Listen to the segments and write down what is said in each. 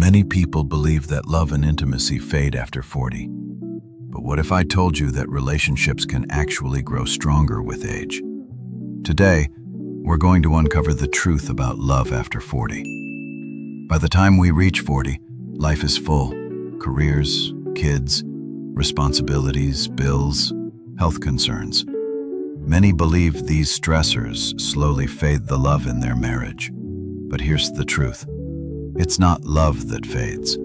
Many people believe that love and intimacy fade after 40. But what if I told you that relationships can actually grow stronger with age? Today, we're going to uncover the truth about love after 40. By the time we reach 40, life is full. Careers, kids, responsibilities, bills, health concerns. Many believe these stressors slowly fade the love in their marriage. But here's the truth. It's not love that fades.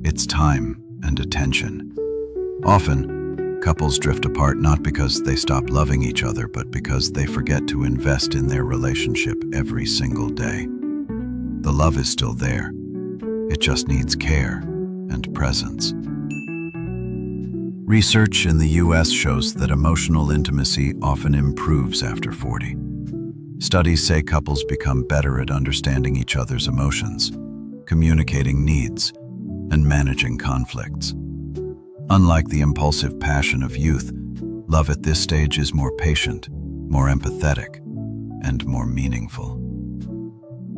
It's time and attention. Often, couples drift apart not because they stop loving each other, but because they forget to invest in their relationship every single day. The love is still there. It just needs care and presence. Research in the US shows that emotional intimacy often improves after 40. Studies say couples become better at understanding each other's emotions, communicating needs, and managing conflicts. Unlike the impulsive passion of youth, love at this stage is more patient, more empathetic, and more meaningful.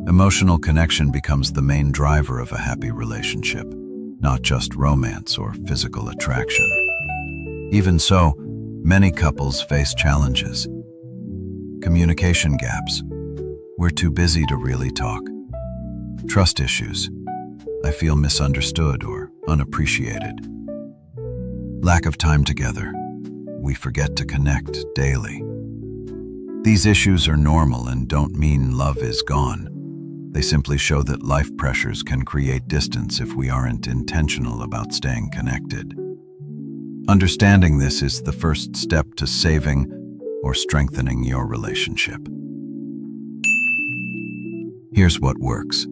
Emotional connection becomes the main driver of a happy relationship, not just romance or physical attraction. Even so, many couples face challenges. Communication gaps. We're too busy to really talk. Trust issues. I feel misunderstood or unappreciated. Lack of time together. We forget to connect daily. These issues are normal and don't mean love is gone. They simply show that life pressures can create distance if we aren't intentional about staying connected. Understanding this is the first step to saving or strengthening your relationship. Here's what works.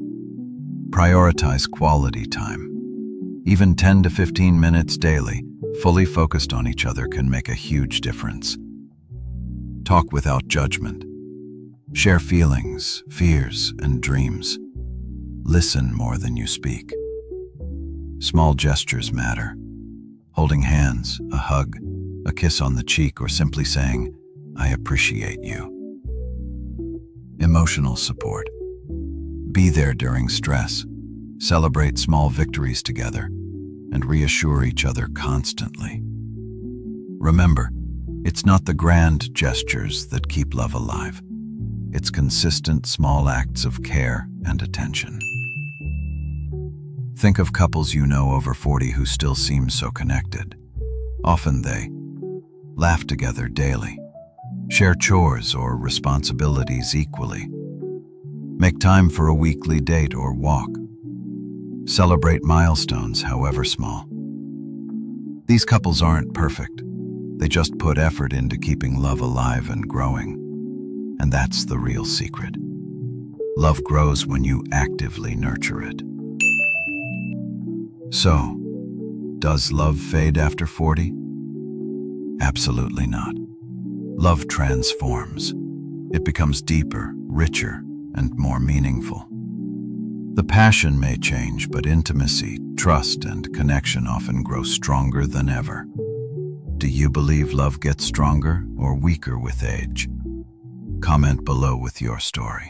Prioritize quality time. Even 10 to 15 minutes daily, fully focused on each other, can make a huge difference. Talk without judgment. Share feelings, fears, and dreams. Listen more than you speak. Small gestures matter. Holding hands, a hug, a kiss on the cheek, or simply saying, "I appreciate you." Emotional support. Be there during stress. Celebrate small victories together and reassure each other constantly. Remember, it's not the grand gestures that keep love alive. It's consistent small acts of care and attention. Think of couples you know over 40 who still seem so connected. Often they laugh together daily, share chores or responsibilities equally, make time for a weekly date or walk, celebrate milestones, however small. These couples aren't perfect. They just put effort into keeping love alive and growing. And that's the real secret. Love grows when you actively nurture it. So, does love fade after 40? Absolutely not. Love transforms. It becomes deeper, richer, and more meaningful. The passion may change, but intimacy, trust, and connection often grow stronger than ever. Do you believe love gets stronger or weaker with age? Comment below with your story.